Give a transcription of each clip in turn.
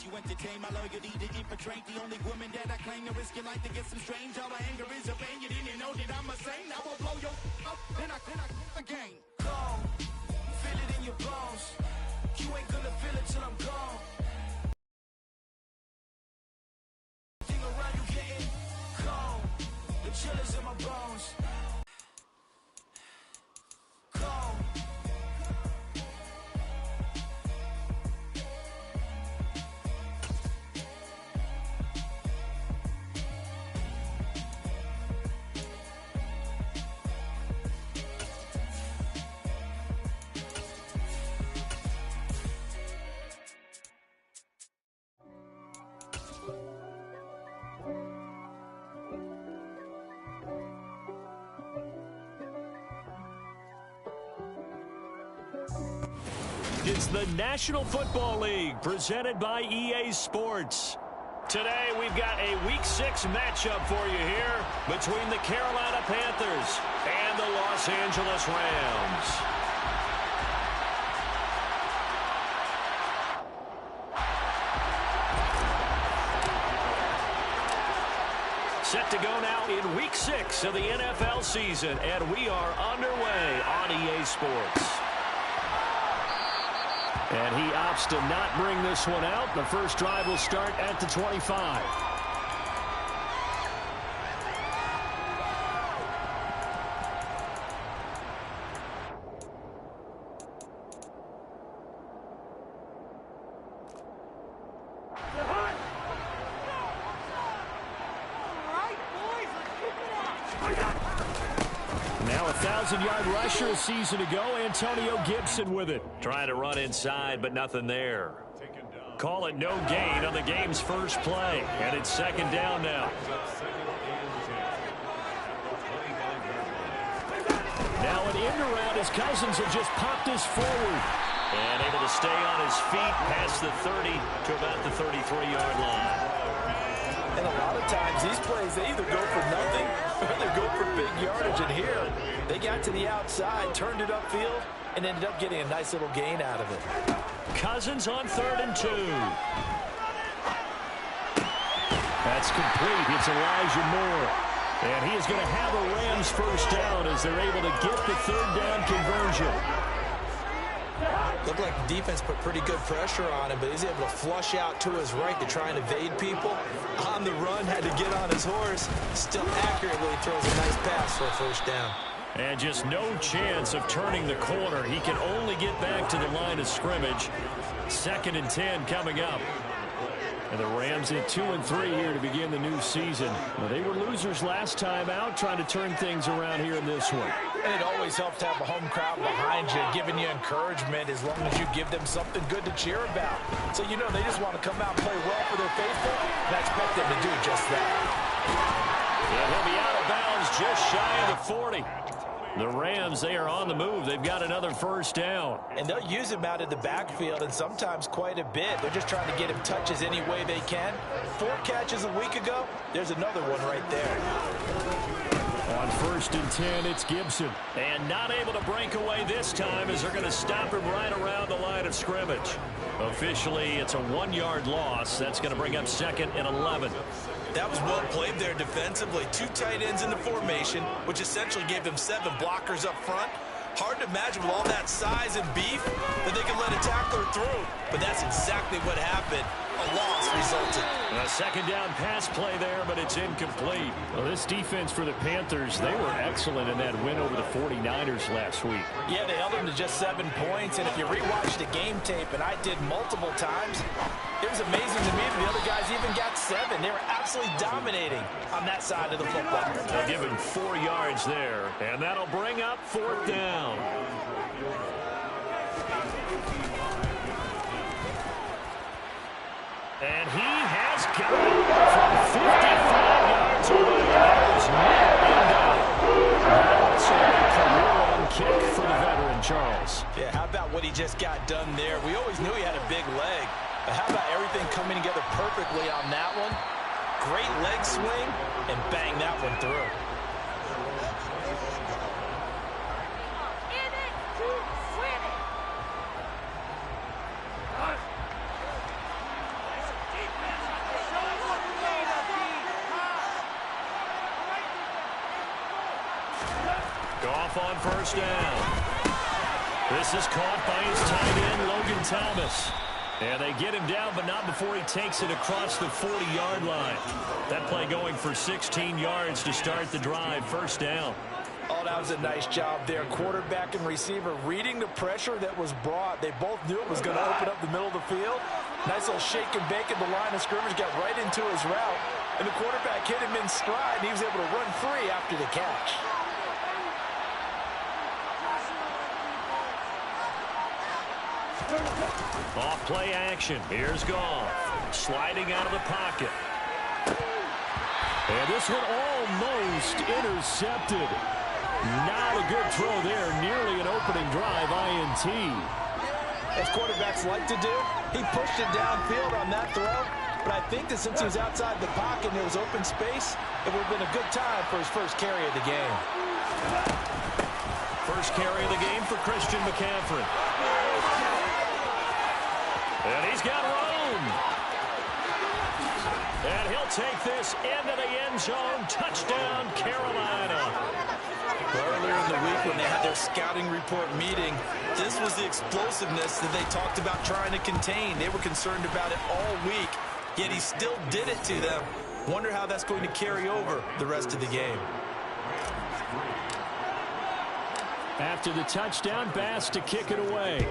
you entertain my loyalty to infiltrate the only woman that I claim to risk your life to get some strange. All my anger is a pain. You didn't know that I'm a saint. I will blow your up, then I again. Gone, feel it in your bones. You ain't gonna feel it till I'm gone. Thing around you getting gone. The chill is in my bones. Gone. It's the National Football League presented by EA Sports. Today we've got a Week 6 matchup for you here between the Carolina Panthers and the Los Angeles Rams. Set to go now in Week 6 of the NFL season, and we are underway on EA Sports. And he opts to not bring this one out. The first drive will start at the 25. Now a 1,000-yard rusher a season ago, Antonio Gibson with it. Trying to run inside, but nothing there. Call it no gain on the game's first play, and it's second down now. Now an end around as Cousins have just popped this forward. And able to stay on his feet past the 30 to about the 33-yard line. And a lot of times these plays, they either go for nothing or they go for big yardage. And here, they got to the outside, turned it upfield, and ended up getting a nice little gain out of it. Cousins on 3rd and 2. That's complete. It's Elijah Moore. And he is going to have a Rams first down as they're able to get the 3rd down conversion. Looked like the defense put pretty good pressure on him, but he's able to flush out to his right to try and evade people. On the run, had to get on his horse. Still accurately throws a nice pass for a first down. And just no chance of turning the corner. He can only get back to the line of scrimmage. 2nd and 10 coming up. And the Rams at 2-3 here to begin the new season. Well, they were losers last time out, trying to turn things around here in this one. And it always helps to have a home crowd behind you, giving you encouragement as long as you give them something good to cheer about. So you know they just want to come out and play well for their faithful, and I expect them to do just that. Yeah, he'll be out of bounds just shy of the 40. The Rams, they are on the move. They've got another first down. And they'll use him out of the backfield, and sometimes quite a bit. They're just trying to get him touches any way they can. 4 catches a week ago. There's another one right there. On 1st and 10, it's Gibson. And not able to break away this time as they're going to stop him right around the line of scrimmage. Officially, it's a 1-yard loss. That's going to bring up 2nd and 11. That was well played there defensively. 2 tight ends in the formation, which essentially gave them 7 blockers up front. Hard to imagine with all that size and beef that they could let a tackler through. But that's exactly what happened. A loss resulted. A 2nd down pass play there, but it's incomplete. Well, this defense for the Panthers, they were excellent in that win over the 49ers last week. Yeah, they held them to just 7 points. And if you rewatch the game tape, and I did multiple times, it was amazing to me that the other guys even got 7. They were absolutely dominating on that side of the football. They'll give him 4 yards there, and that'll bring up 4th down. And he has got it from 55 yards away. That was not in doubt. Also a career-long kick for the veteran, Charles. Yeah, how about what he just got done there? We always knew he had a big leg. But how about everything coming together perfectly on that one? Great leg swing, and bang that one through. off on first down. This is caught by his tight end, Logan Thomas. And they get him down, but not before he takes it across the 40-yard line. That play going for 16 yards to start the drive. First down. Oh, that was a nice job there. Quarterback and receiver reading the pressure that was brought. They both knew it was going to open up the middle of the field. Nice little shake and bake at the line of scrimmage, got right into his route. And the quarterback hit him in stride, and he was able to run free after the catch. Off play action. Here's Goff. Sliding out of the pocket. And this one almost intercepted. Not a good throw there. Nearly an opening drive INT. As quarterbacks like to do, he pushed it downfield on that throw. But I think that since he was outside the pocket and there was open space, it would have been a good time for his first carry of the game. First carry of the game for Christian McCaffrey. And he's got room. And he'll take this into the end zone. Touchdown, Carolina. Earlier in the week when they had their scouting report meeting, this was the explosiveness that they talked about trying to contain. They were concerned about it all week, yet he still did it to them. Wonder how that's going to carry over the rest of the game. After the touchdown, Bass to kick it away.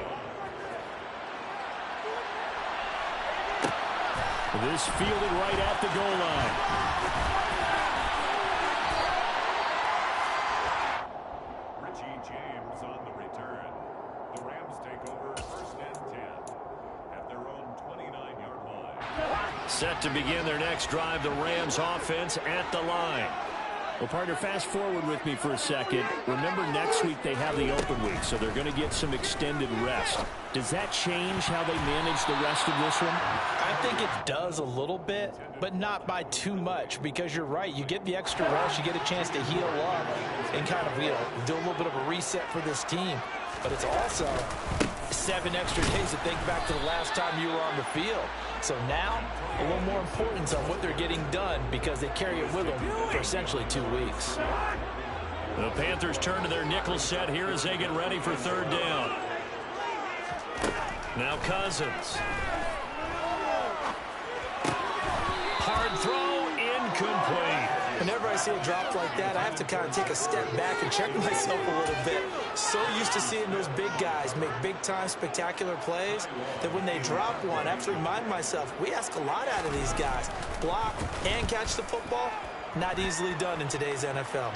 This fielded right at the goal line. Richie James on the return. The Rams take over first and 10 at their own 29-yard line. Set to begin their next drive, the Rams offense at the line. Well, partner, fast forward with me for a second. Remember, next week they have the open week, so they're going to get some extended rest. Does that change how they manage the rest of this one? I think it does a little bit, but not by too much, because you're right. You get the extra rest, you get a chance to heal up and kind of, do a little bit of a reset for this team. But it's also 7 extra days to think back to the last time you were on the field. So now, a little more importance on what they're getting done because they carry it with them for essentially 2 weeks. The Panthers turn to their nickel set here as they get ready for third down. Now Cousins. Hard throw, incomplete. Whenever I see a drop like that, I have to kind of take a step back and check myself a little bit. So used to seeing those big guys make big-time spectacular plays that when they drop one, I have to remind myself, we ask a lot out of these guys. Block and catch the football, not easily done in today's NFL.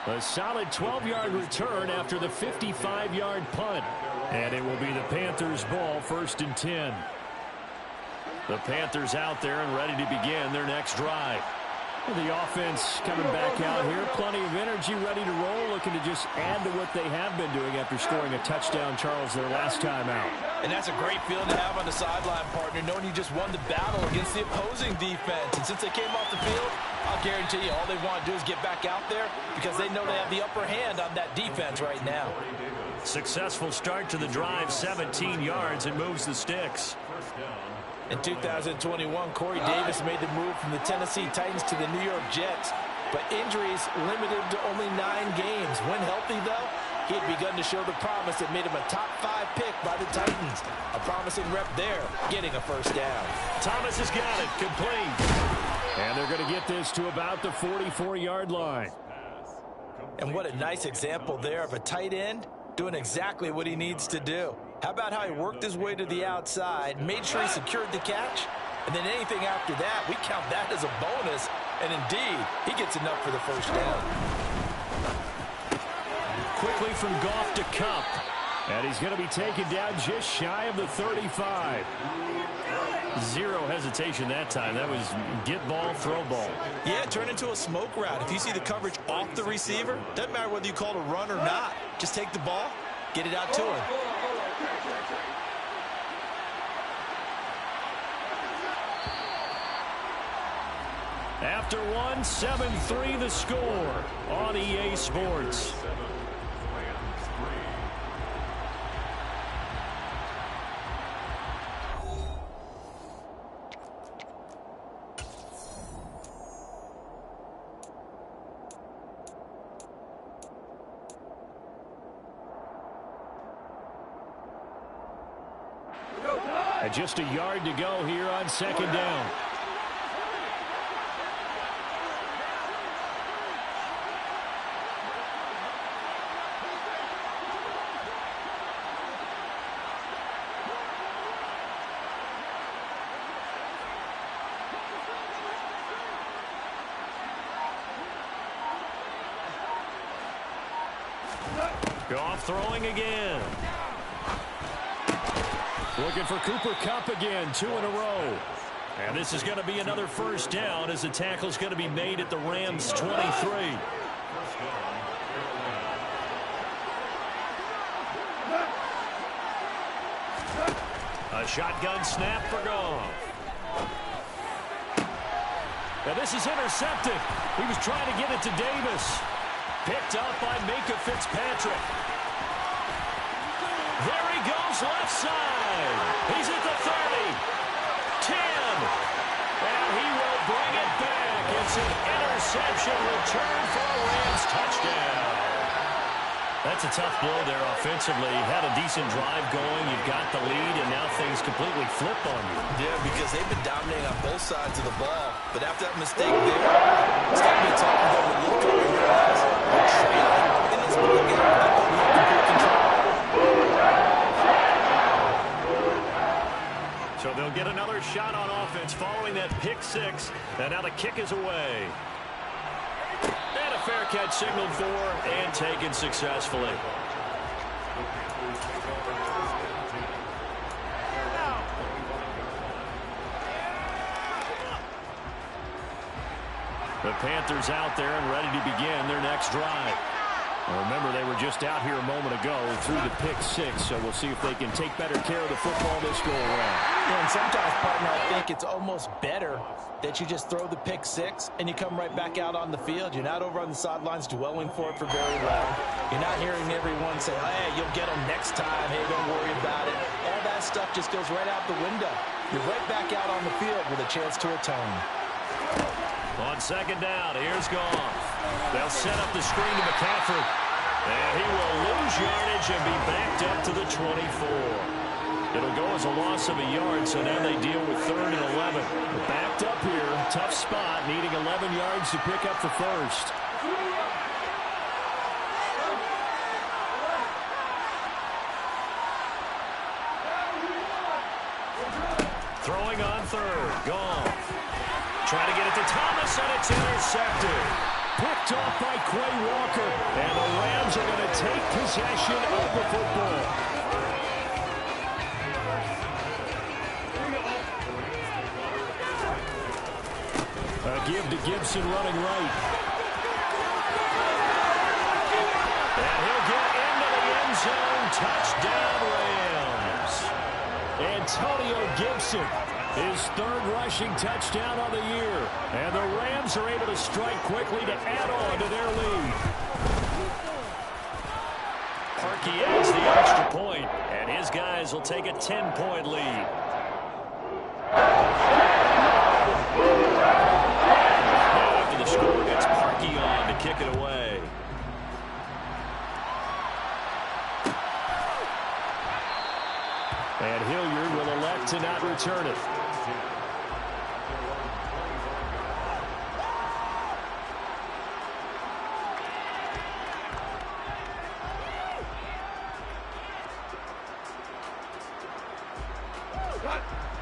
A solid 12-yard return after the 55-yard punt. And it will be the Panthers' ball, first and 10. The Panthers out there and ready to begin their next drive. The offense coming back out here. Plenty of energy, ready to roll, looking to just add to what they have been doing after scoring a touchdown, Charles, their last time out. And that's a great feeling to have on the sideline, partner, knowing you just won the battle against the opposing defense. And since they came off the field, I'll guarantee you all they want to do is get back out there because they know they have the upper hand on that defense right now. Successful start to the drive, 17 yards, and moves the sticks. In 2021, Corey Davis made the move from the Tennessee Titans to the New York Jets, but injuries limited to only 9 games. When healthy, though, he had begun to show the promise that made him a top 5 pick by the Titans. A promising rep there, getting a first down. Thomas has got it, complete. And they're going to get this to about the 44-yard line. And what a nice example there of a tight end doing exactly what he needs to do. How about how he worked his way to the outside, made sure he secured the catch, and then anything after that, we count that as a bonus. And indeed, he gets enough for the first down. Quickly from Goff to Kupp. And he's going to be taken down just shy of the 35. Zero hesitation that time. That was get ball, throw ball. Yeah, turn into a smoke route. If you see the coverage off the receiver, doesn't matter whether you call it a run or not. Just take the ball, get it out to him. After one, 7-3 the score on EA Sports. And just a yard to go here on second down. Goff throwing again. Looking for Cooper Kupp again, 2 in a row. And this is going to be another first down as the tackle's going to be made at the Rams' 23. A shotgun snap for Goff. Now this is intercepted. He was trying to get it to Davis. Picked up by Minka Fitzpatrick. There he goes, left side. He's at the 30. 10. And he will bring it back. It's an interception return for a Rams touchdown. That's a tough blow there offensively. Had a decent drive going. You've got the lead, and now things completely flip on you. Yeah, because they've been dominating on both sides of the ball. But after that mistake there, it's got to be tough for them to look up and realize they're trailing in this ball game. They don't have complete control. So they'll get another shot on offense following that pick six. And now the kick is away. And a fair catch signaled for and taken successfully. The Panthers out there and ready to begin their next drive. Well, remember, they were just out here a moment ago through the pick six, so we'll see if they can take better care of the football this go around. Yeah, and sometimes, partner, I think it's almost better that you just throw the pick six and you come right back out on the field. You're not over on the sidelines dwelling for it for very long. You're not hearing everyone say, hey, you'll get them next time. Hey, don't worry about it. All that stuff just goes right out the window. You're right back out on the field with a chance to atone. On second down, here's Goff. They'll set up the screen to McCaffrey. And he will lose yardage and be backed up to the 24. It'll go as a loss of a yard, so now they deal with 3rd and 11. Backed up here, tough spot, needing 11 yards to pick up the first. Throwing on 3rd, Goff. Trying to get it to Thomas, and it's intercepted. Picked off by Quay Walker, and the Rams are going to take possession of the football. A give to Gibson running right. And he'll get into the end zone. Touchdown, Rams. Antonio Gibson. His 3rd rushing touchdown of the year. And the Rams are able to strike quickly to add on to their lead. Parkey adds the extra point, and his guys will take a 10-point lead. Now after the score, it's Parkey on to kick it away. And Hilliard will elect to not return it.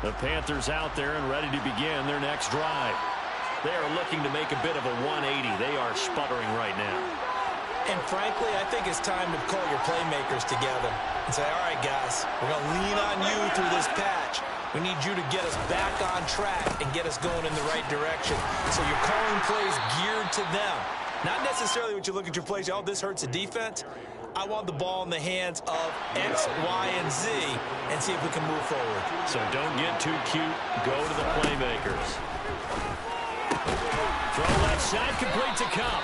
The Panthers out there and ready to begin their next drive. They are looking to make a bit of a 180. They are sputtering right now. And frankly, I think it's time to call your playmakers together and say, all right, guys, we're going to lean on you through this patch. We need you to get us back on track and get us going in the right direction. So you're calling plays geared to them. Not necessarily what you look at your plays, oh, this hurts the defense. I want the ball in the hands of X, Y, and Z and see if we can move forward. So don't get too cute. Go to the playmakers. Throw left side, complete to Kupp.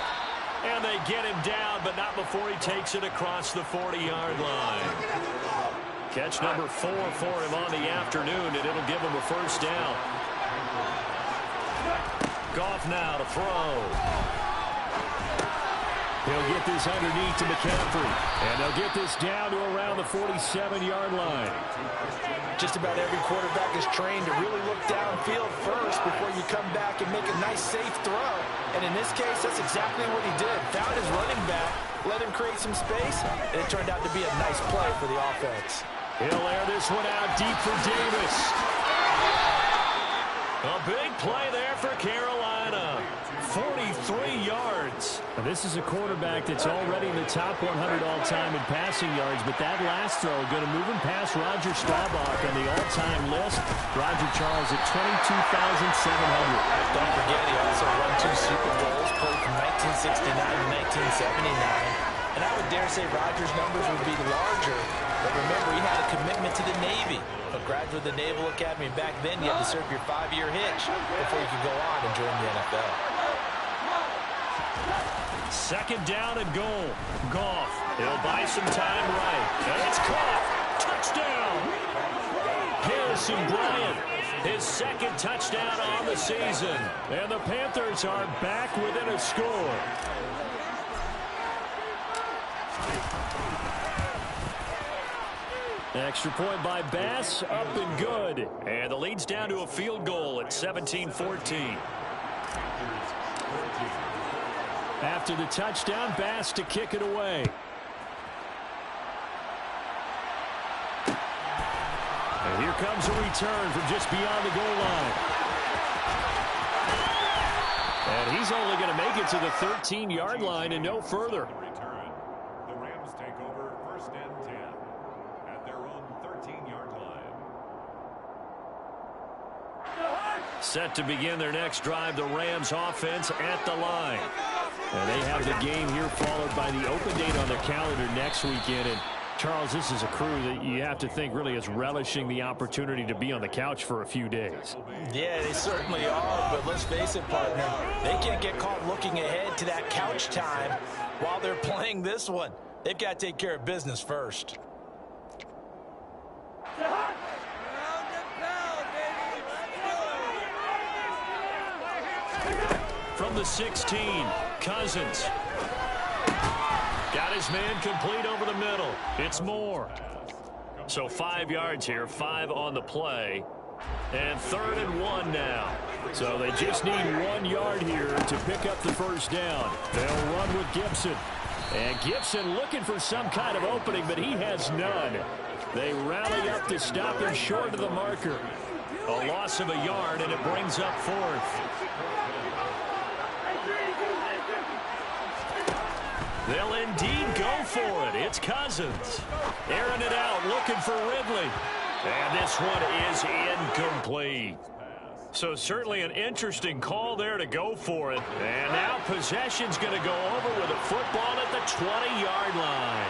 And they get him down, but not before he takes it across the 40-yard line. Catch number 4 for him on the afternoon, and it'll give him a first down. Goff now to throw. He'll get this underneath to McCaffrey. And they'll They'll get this down to around the 47-yard line. Just about every quarterback is trained to really look downfield first before you come back and make a nice, safe throw. And in this case, that's exactly what he did. Found his running back, let him create some space, and it turned out to be a nice play for the offense. He'll air this one out deep for Davis. A big play there for Carolina. 43 yards. And this is a quarterback that's already in the top 100 all-time in passing yards, but that last throw going to move him past Roger Staubach on the all-time list. Roger Charles at 22,700. Don't forget, he also won 2 Super Bowls, played from 1969 to 1979. And I would dare say Roger's numbers would be larger, but remember, he had a commitment to the Navy. A graduate of the Naval Academy, and back then you had to serve your 5-year hitch before you could go on and join the NFL. Second down and goal. Goff. He'll buy some time right. And it's caught. Touchdown. Harrison Bryant. His second touchdown on the season. And the Panthers are back within a score. Extra point by Bass, up and good. And the lead's down to a field goal at 17-14. After the touchdown, Bass to kick it away. And here comes a return from just beyond the goal line. And he's only going to make it to the 13-yard line and no further. The Rams take over 1st and 10 at their own 13-yard line. Set to begin their next drive, the Rams offense at the line. And they have the game here followed by the open date on their calendar next weekend. And Charles, this is a crew that you have to think really is relishing the opportunity to be on the couch for a few days. Yeah, they certainly are, but let's face it, partner, they can't get caught looking ahead to that couch time while they're playing this one. They've got to take care of business first. From the 16, Cousins. Got his man complete over the middle. It's Moore. So 5 yards here, 5 on the play. And 3rd and 1 now. So they just need 1 yard here to pick up the first down. They'll run with Gibson. And Gibson looking for some kind of opening, but he has none. They rally up to stop him short of the marker. A loss of a yard, and it brings up 4th. They'll indeed go for it. It's Cousins. Airing it out, looking for Ridley. And this one is incomplete. So certainly an interesting call there to go for it. And now possession's going to go over with a football at the 20-yard line.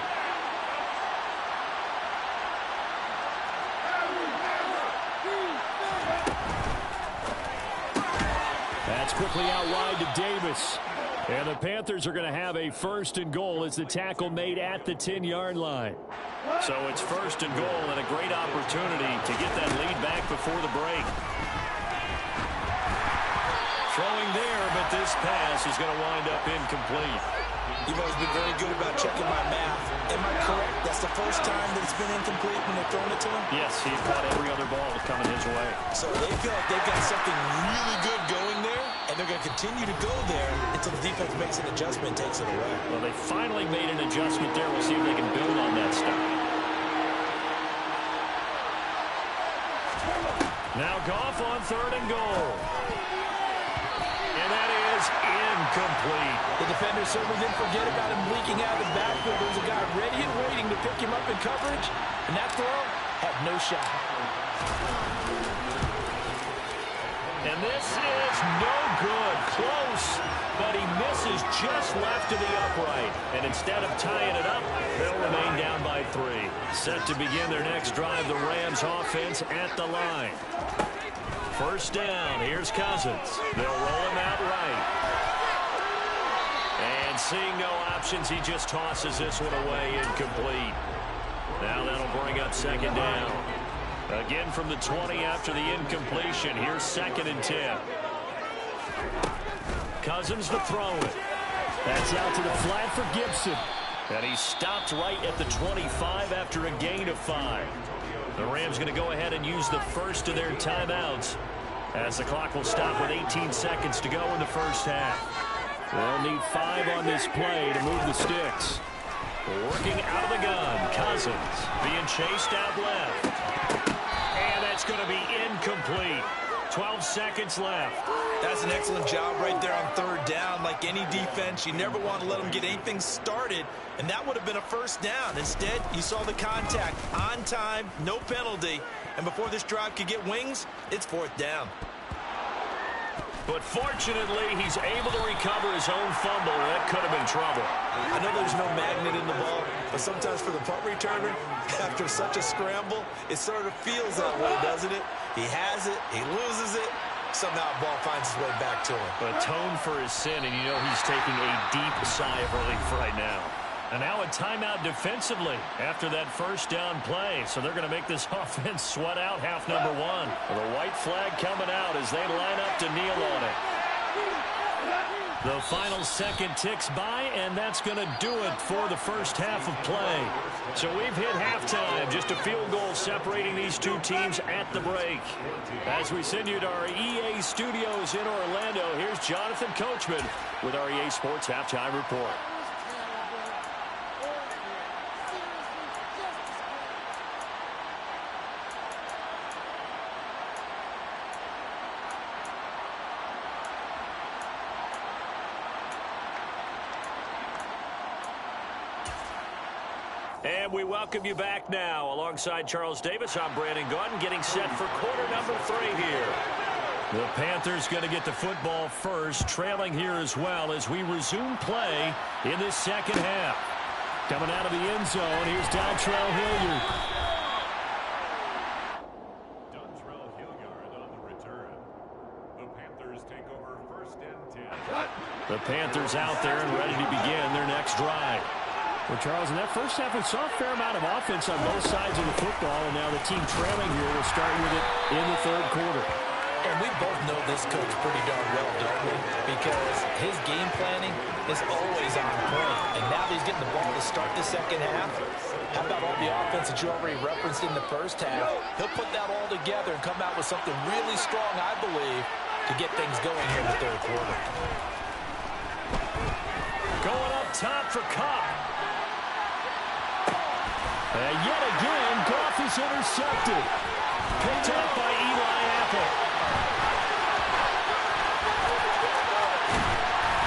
That's quickly out wide to Davis. And the Panthers are going to have a 1st and goal as the tackle made at the 10-yard line. So it's 1st and goal and a great opportunity to get that lead back before the break. Throwing there, but this pass is going to wind up incomplete. You've always been very good about checking my math. Am I correct? That's the first time that it's been incomplete when they've thrown it to him? Yes, he caught every other ball coming his way. So they feel like they've got something really good going there, and they're going to continue to go there until the defense makes an adjustment and takes it away. Well, they finally made an adjustment there. We'll see if they can build on that stuff. Now Goff on 3rd and goal. And that is incomplete. The defender certainly didn't forget about him leaking out of the backfield. There's a guy ready and waiting to pick him up in coverage, and that throw had no shot. And this is no good. Close, but he misses just left of the upright. And instead of tying it up, they'll remain down by 3. Set to begin their next drive, the Rams offense at the line. 1st down, here's Cousins. They'll roll him out right. And seeing no options, he just tosses this one away, incomplete. Now that'll bring up 2nd down. Again from the 20 after the incompletion. Here's 2nd and 10. Cousins to throw it. That's out to the flat for Gibson. And he stopped right at the 25 after a gain of 5. The Rams going to go ahead and use the first of their timeouts as the clock will stop with 18 seconds to go in the first half. They'll need 5 on this play to move the sticks. Working out of the gun, Cousins being chased out left. And that's going to be incomplete. 12 seconds left. That's an excellent job right there on third down. Like any defense, you never want to let them get anything started, and that would have been a first down. Instead, you saw the contact on time, no penalty, and before this drive could get wings, it's fourth down. But fortunately, he's able to recover his own fumble. That could have been trouble. I know there's no magnet in the ball, but sometimes for the punt returner, after such a scramble, it sort of feels that way, doesn't it? He has it, he loses it, somehow the ball finds its way back to him. Atone for his sin, and you know he's taking a deep sigh of relief right now. And now a timeout defensively after that first down play. So they're going to make this offense sweat out half number 1. With a white flag coming out as they line up to kneel on it. The final second ticks by, and that's going to do it for the first half of play. So we've hit halftime. Just a field goal separating these two teams at the break. As we send you to our EA studios in Orlando, here's Jonathan Coachman with our EA Sports Halftime Report. And we welcome you back now. Alongside Charles Davis, I'm Brandon Gaudin, getting set for quarter number 3 here. The Panthers going to get the football first, trailing here as well as we resume play in this second half. Coming out of the end zone, here's Dontrell Hilliard. Dontrell Hilliard on the return. The Panthers take over first and 10. The Panthers out there and ready to begin their next drive. Well, Charles, in that first half, we saw a fair amount of offense on both sides of the football, and now the team trailing here will start with it in the third quarter. And we both know this coach pretty darn well, don't we? Because his game planning is always on point. And now that he's getting the ball to start the second half, how about all the offense that you already referenced in the first half? He'll put that all together and come out with something really strong, I believe, to get things going here in the third quarter. Going up top for Kupp. And yet again, Goff is intercepted. Picked up by Eli Apple.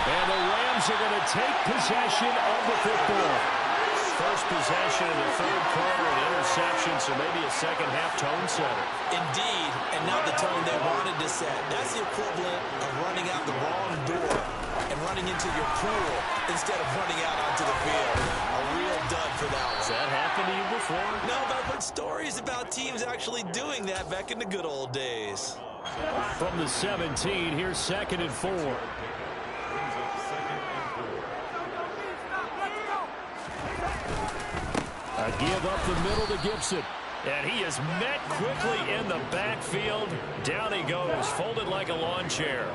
And the Rams are going to take possession of the football. First possession of the third quarter, an interception, so maybe a second half tone setter. Indeed, and not the tone they wanted to set. That's the equivalent of running out the wrong door and running into your pool instead of running out onto the field. A real dud for that one. Has that happened to you before? No, but I've heard stories about teams actually doing that back in the good old days. From the 17, here's 2nd and 4. A give up the middle to Gibson. And he is met quickly in the backfield. Down he goes, folded like a lawn chair.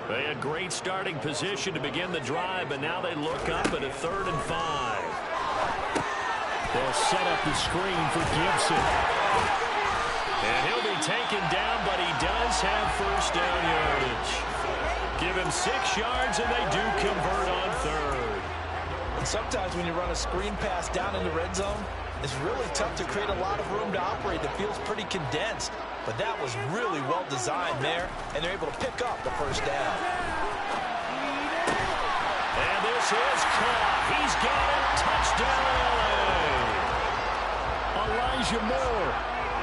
They had great starting position to begin the drive, but now they look up at a 3rd and 5. They'll set up the screen for Gibson. And he'll be taken down, but he does have first down yardage. Give him 6 yards, and they do convert on 3rd. And sometimes when you run a screen pass down in the red zone, it's really tough to create a lot of room to operate. The field's pretty condensed. But that was really well designed there, and they're able to pick up the first down. And this is caught. He's got it. Touchdown, LA. Elijah Moore,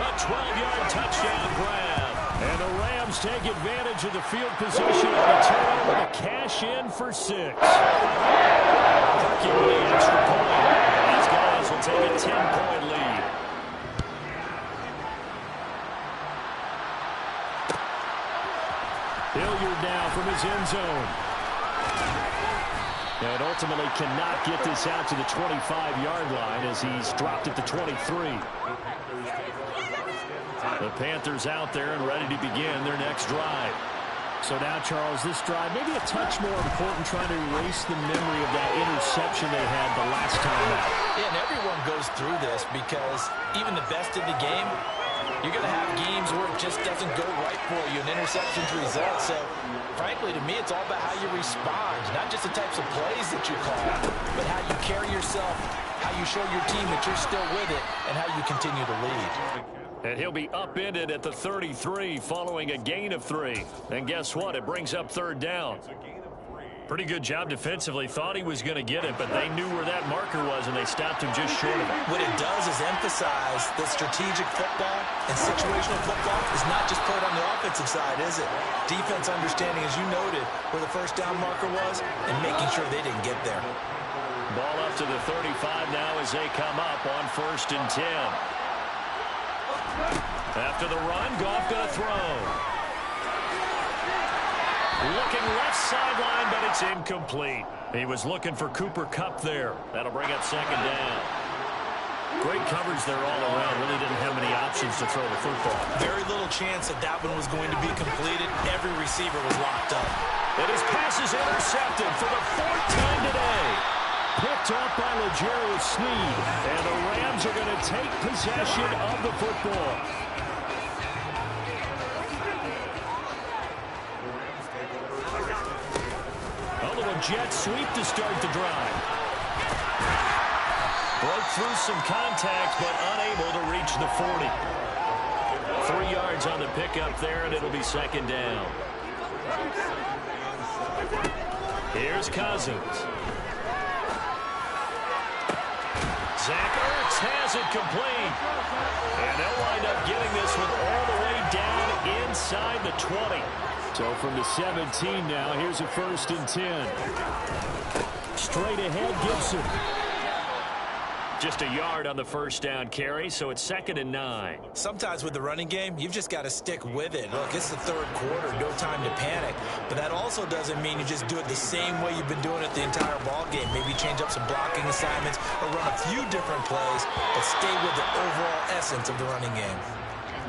a 12-yard touchdown grab. And the Rams take advantage of the field position on the turn with a cash in for 6. Parking the extra point. These guys will take a 10-point lead. Hilliard now from his end zone. And ultimately cannot get this out to the 25-yard line as he's dropped at the 23. The Panthers out there and ready to begin their next drive. So now, Charles, this drive maybe a touch more important, trying to erase the memory of that interception they had the last time out. Yeah, and everyone goes through this because even the best in the game, you're going to have games where it just doesn't go right for you, and interceptions result. So, frankly, to me, it's all about how you respond, not just the types of plays that you call, but how you carry yourself, how you show your team that you're still with it, and how you continue to lead. And he'll be upended at the 33 following a gain of 3. And guess what? It brings up third down. Pretty good job defensively. Thought he was going to get it, but they knew where that marker was, and they stopped him just short of it. What it does is emphasize that strategic football and situational football is not just played on the offensive side, is it? Defense understanding, as you noted, where the first down marker was and making sure they didn't get there. Ball up to the 35 now as they come up on 1st and 10. After the run, Goff going to throw. Looking left sideline, but it's incomplete. He was looking for Cooper Kupp there. That'll bring up 2nd down. Great coverage there all around. Really didn't have many options to throw the football. Very little chance that that one was going to be completed. Every receiver was locked up. And his pass is intercepted for the 4th time today. Picked up by L'Jarius Sneed. And the Rams are going to take possession of the football. A little jet sweep to start the drive. Broke through some contact, but unable to reach the 40. 3 yards on the pickup there, and it'll be 2nd down. Here's Cousins. Zach Ertz has it complete. And they'll wind up getting this one all the way down inside the 20. So from the 17 now, here's a 1st and 10. Straight ahead, Gibson. Just a yard on the 1st down carry, so it's 2nd and 9. Sometimes with the running game, you've just got to stick with it. Look, it's the 3rd quarter, no time to panic. But that also doesn't mean you just do it the same way you've been doing it the entire ball game. Maybe change up some blocking assignments or run a few different plays, but stay with the overall essence of the running game.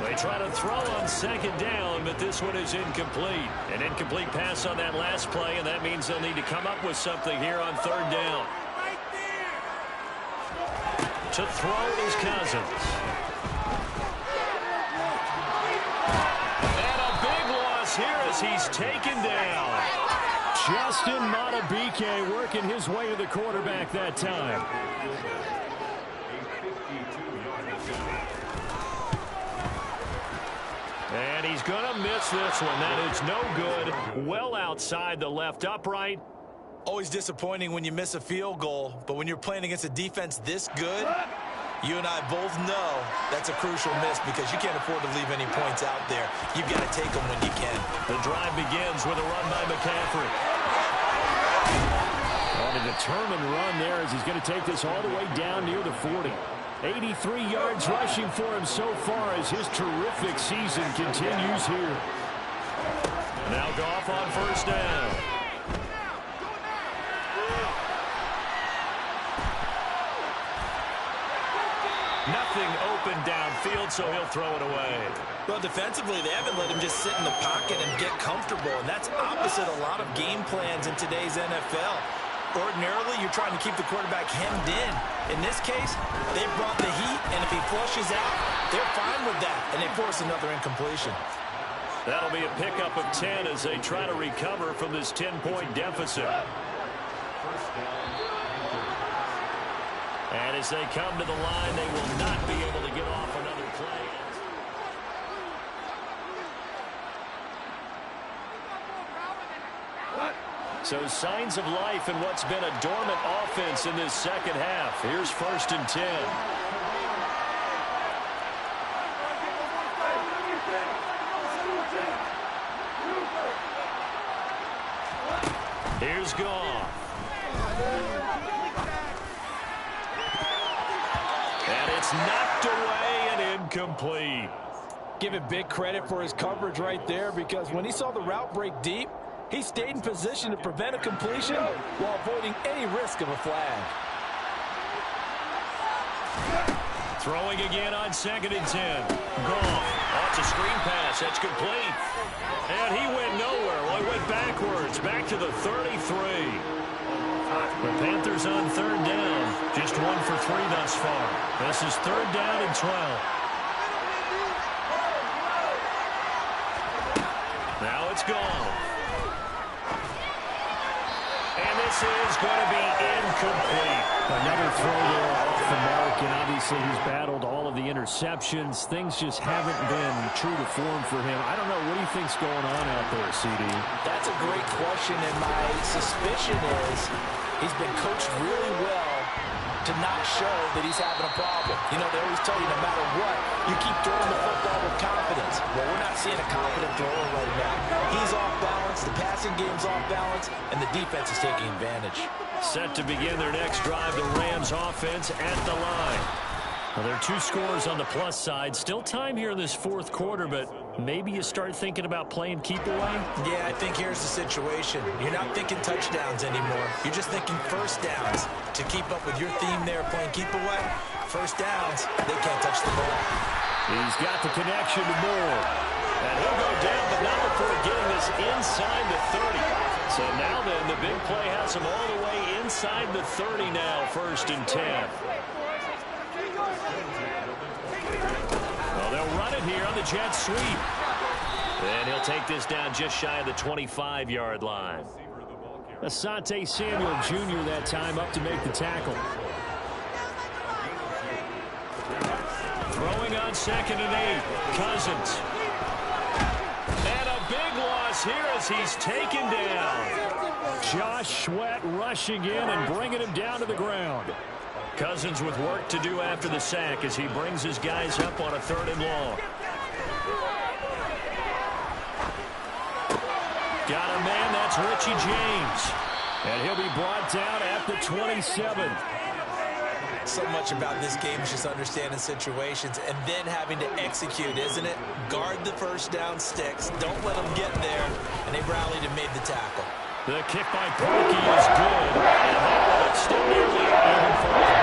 They try to throw on 2nd down, but this one is incomplete. An incomplete pass on that last play, and that means they'll need to come up with something here on 3rd down. To throw is Cousins. And a big loss here as he's taken down. Justin Madubuike working his way to the quarterback that time. And he's going to miss this one. That is no good. Well outside the left upright. Always disappointing when you miss a field goal, but when you're playing against a defense this good, you and I both know that's a crucial miss because you can't afford to leave any points out there. You've got to take them when you can. The drive begins with a run by McCaffrey. On a determined run there as he's going to take this all the way down near the 40. 83 yards rushing for him so far as his terrific season continues here. Now Goff on 1st down. Nothing open downfield, so he'll throw it away. Well, defensively, they haven't let him just sit in the pocket and get comfortable, and that's opposite a lot of game plans in today's NFL. Ordinarily, you're trying to keep the quarterback hemmed in. In this case, they brought the heat, and if he flushes out, they're fine with that, and they force another incompletion. That'll be a pickup of 10 as they try to recover from this 10-point deficit. And as they come to the line, they will not be able to get off another play. So signs of life in what's been a dormant offense in this 2nd half. Here's 1st and 10. Here's Goff. And it's knocked away and incomplete. Give him big credit for his coverage right there because when he saw the route break deep, he stayed in position to prevent a completion while avoiding any risk of a flag. Throwing again on 2nd and 10. Goff. Oh, it's a screen pass. That's complete. And he went nowhere. Well, he went backwards. Back to the 33. The Panthers on 3rd down. Just 1 for 3 thus far. This is 3rd down and 12. Now it's gone. And this is going to be incomplete. Another throw there off the mark, and obviously he's battled all of the interceptions. Things just haven't been true to form for him. I don't know. What do you think's going on out there, CD? That's a great question, and my suspicion is he's been coached really well to not show that he's having a problem. You know, they always tell you no matter what, you keep throwing the football with confidence. Well, we're not seeing a confident thrower right now. He's off balance, the passing game's off balance, and the defense is taking advantage. Set to begin their next drive, the Rams offense at the line. Well, there are 2 scores on the plus side. Still time here in this 4th quarter, but maybe you start thinking about playing keep away? Yeah, I think here's the situation. You're not thinking touchdowns anymore. You're just thinking first downs. To keep up with your theme there, playing keep away, first downs, they can't touch the ball. He's got the connection to Moore. And he'll go down, but not before getting this inside the 30. So now then, the big play has him all the way inside the 30 now, 1st and 10. Well, they'll run it here on the jet sweep. And he'll take this down just shy of the 25-yard line. Asante Samuel Jr. that time up to make the tackle. Throwing on 2nd and 8. Cousins. And a big loss here as he's taken down. Josh Sweat rushing in and bringing him down to the ground. Cousins with work to do after the sack as he brings his guys up on a 3rd and long. Got a man, that's Richie James. And he'll be brought down at the 27. So much about this game is just understanding situations and then having to execute, isn't it? Guard the first down sticks. Don't let them get there. And they rallied and made the tackle. The kick by Parkey is good. And that one still nearly even further.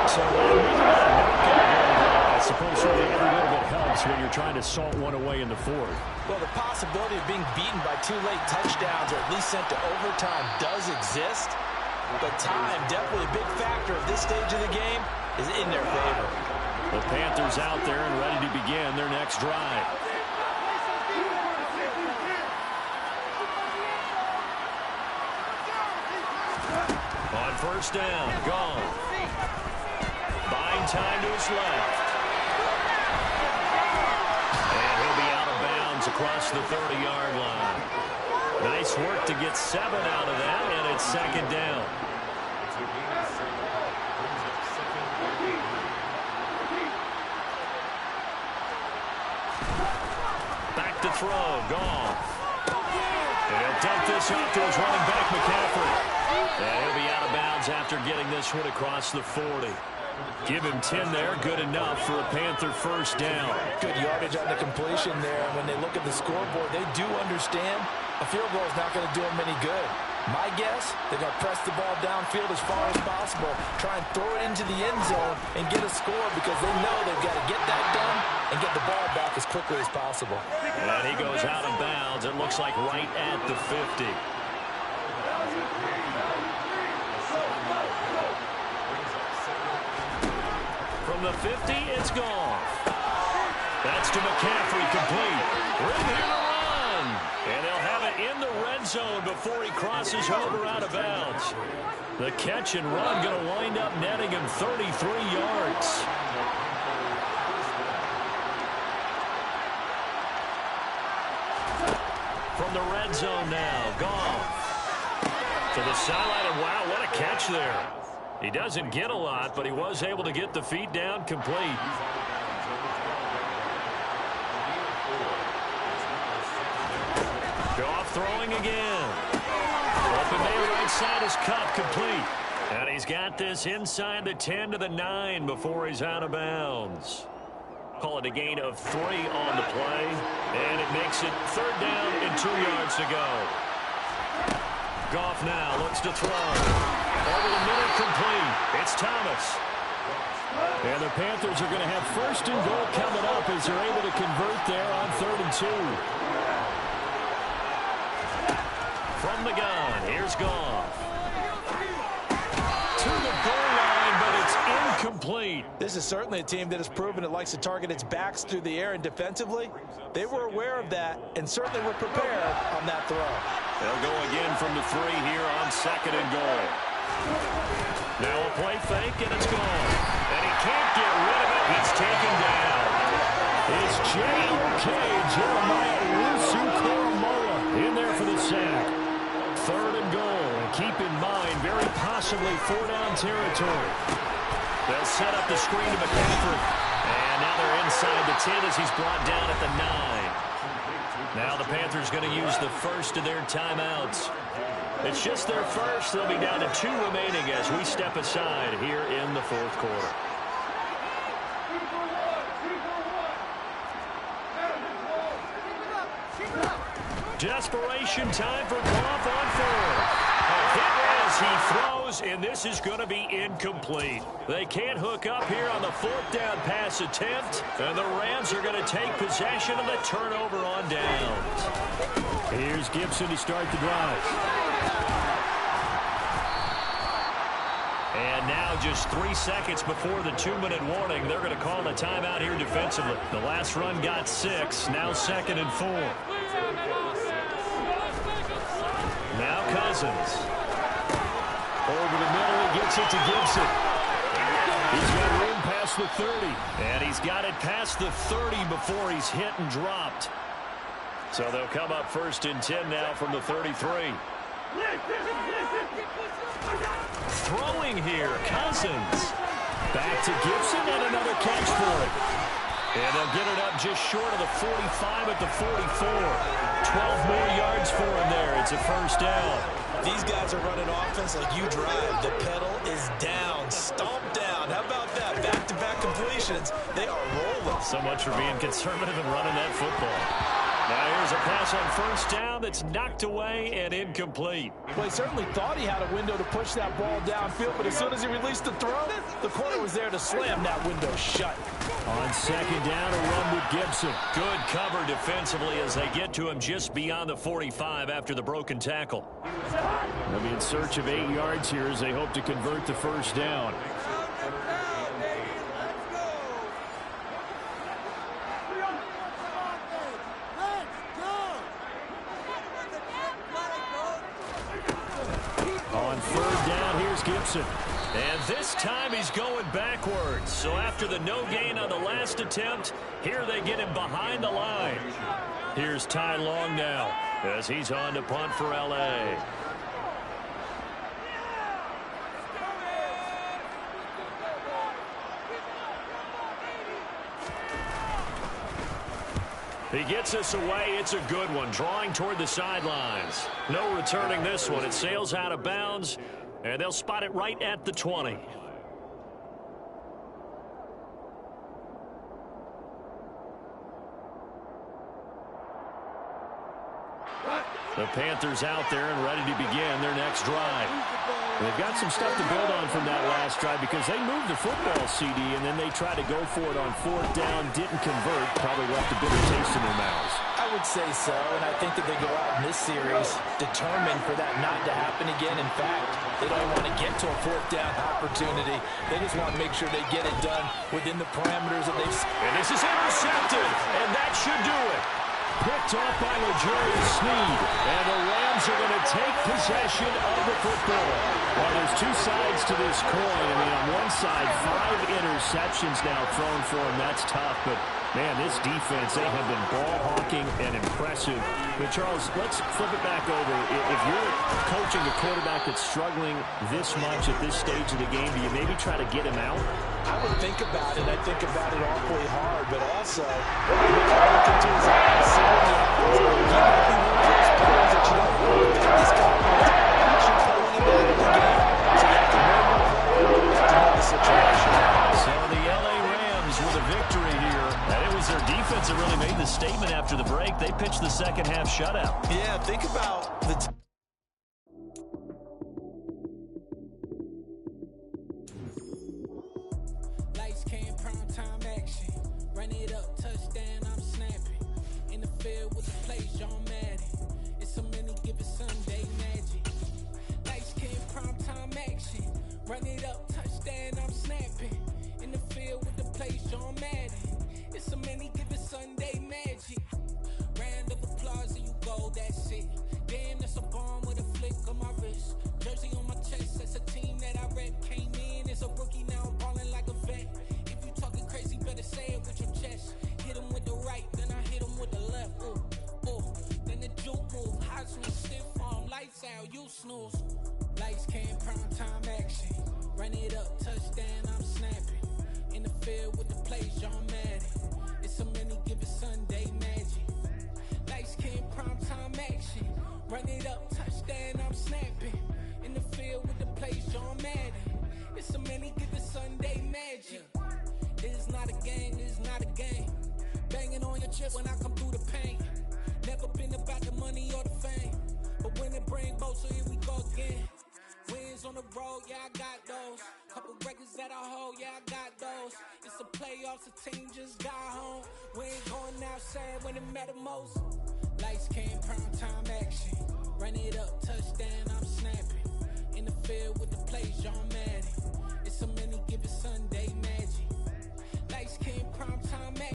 So I suppose every little bit helps when you're trying to salt one away in the 4th. Well, the possibility of being beaten by 2 late touchdowns or at least sent to overtime does exist. But time, definitely a big factor of this stage of the game, is in their favor. The Panthers out there and ready to begin their next drive. On 1st down, gone. Buying time to his left. And he'll be out of bounds across the 30-yard line. Nice work to get 7 out of that, and it's 2nd down. Back to throw, gone. And he'll dump this off to his running back, McCaffrey. And he'll be out of bounds after getting this one across the 40. Give him 10 there, good enough for a Panther 1st down. Good yardage on the completion there. When they look at the scoreboard, they do understand a field goal is not going to do them any good. My guess, they're going to press the ball downfield as far as possible, try and throw it into the end zone and get a score because they know they've got to get that done and get the ball back as quickly as possible. And he goes out of bounds, it looks like right at the 50. From the 50, it's gone. That's to McCaffrey, complete. Room here to run. And they'll have it in the red zone before he crosses over out of bounds. The catch and run going to wind up netting him 33 yards. From the red zone now, gone. To the sideline, and wow, what a catch there. He doesn't get a lot, but he was able to get the feet down complete. Goff throwing again. Open there, right side is cut, complete. And he's got this inside the 10 to the 9 before he's out of bounds. Call it a gain of 3 on the play. And it makes it 3rd down and 2 yards to go. Goff now looks to throw. Over the middle, complete. It's Thomas. And the Panthers are going to have first and goal coming up as they're able to convert there on 3rd and 2. From the gun, here's Goff. To the goal line, but it's incomplete. This is certainly a team that has proven it likes to target its backs through the air, and defensively, they were aware of that and certainly were prepared on that throw. They'll go again from the 3 here on 2nd and goal. Now a play fake, and it's gone. And he can't get rid of it. He's taken down. It's J.O.K. Jeremiah Owusu-Koramoah in there for the sack. 3rd and goal. And keep in mind, very possibly 4-down territory. They'll set up the screen to McCaffrey. And now they're inside the 10 as he's brought down at the 9. Now the Panthers going to use the first of their timeouts. It's just their first. They'll be down to 2 remaining as we step aside here in the 4th quarter. Desperation time for Goff on 4th. A hit as he throws, and this is going to be incomplete. They can't hook up here on the 4th down pass attempt, and the Rams are going to take possession of the turnover on downs. Here's Gibson to start the drive. And now just 3 seconds before the 2-minute warning, they're going to call a timeout here defensively. The last run got 6, now 2nd and 4. Now Cousins. Over the middle, he gets it to Gibson. He's got room past the 30. And he's got it past the 30 before he's hit and dropped. So they'll come up 1st and 10 now from the 33. Throwing here, Cousins. Back to Gibson and another catch for it. And they'll get it up just short of the 45 at the 44. 12 more yards for him there. It's a 1st down. These guys are running offense like you drive. The pedal is down, stomped down. How about that? Back-to-back completions. They are rolling. So much for being conservative and running that football. Now here's a pass on 1st down that's knocked away and incomplete. Well, he certainly thought he had a window to push that ball downfield, but as soon as he released the throw, the corner was there to slam that window shut. On 2nd down, a run with Gibson. Good cover defensively as they get to him just beyond the 45 after the broken tackle. They'll be in search of 8 yards here as they hope to convert the 1st down. On 3rd down, here's Gibson. And this time he's going backwards. So after the no gain on the last attempt, here they get him behind the line. Here's Ty Long now as he's on to punt for L.A. He gets us away. It's a good one. Drawing toward the sidelines. No returning this one. It sails out of bounds, and they'll spot it right at the 20. The Panthers out there and ready to begin their next drive. They've got some stuff to build on from that last drive because they moved the football, CD, and then they tried to go for it on 4th down, didn't convert, probably left a bitter taste in their mouths. I would say so, and I think that they go out in this series determined for that not to happen again. In fact, they don't want to get to a 4th down opportunity. They just want to make sure they get it done within the parameters that they've... And this is intercepted, and that should do it. Picked off by L'Jarius Sneed, and the Rams are going to take possession of the football. Well, there's 2 sides to this coin. I mean, on one side, 5 interceptions now thrown for him. That's tough, but, man, this defense, they have been ball-hawking and impressive. But, Charles, let's flip it back over. If you're coaching a quarterback that's struggling this much at this stage of the game, do you maybe try to get him out? I would think about it. I think about it awfully hard, but also look into his eyes, see what happens. He might be one of those players that you don't really think this guy is actually pulling him out of the game. So you have to know your player, you have to know the situation. So the L.A. Rams with a victory here. And it was their defense that really made the statement after the break. They pitched the second half shutout. Yeah, think about the... Lights, wick on my wrist, jersey on my chest. That's a team that I rep. Came in as a rookie, now I'm ballin' like a vet. If you talking crazy, better say it with your chest. Hit him with the right, then I hit him with the left. Ooh, ooh. Then the juke move, high swing, stiff arm, lights out, you snooze. Lights came, prime time action. Run it up, touchdown, I'm snapping. In the field with the plays, John Madden. It's a many given Sunday magic. Lights came, prime time action. Run it up, touchdown, I'm snapping. In the field with the plays, John Madden. It's a many given Sunday magic. It's not a game, it's not a game. Banging on your chest when I come through the paint. Never been about the money or the fame. But when it bring both, so here we go again. Wins on the road, yeah, I got those. Couple records that I hold, yeah, I got those. It's the playoffs, the team just got home. We ain't going outside when it matter most. Lights came, prime time action. Run it up, touchdown,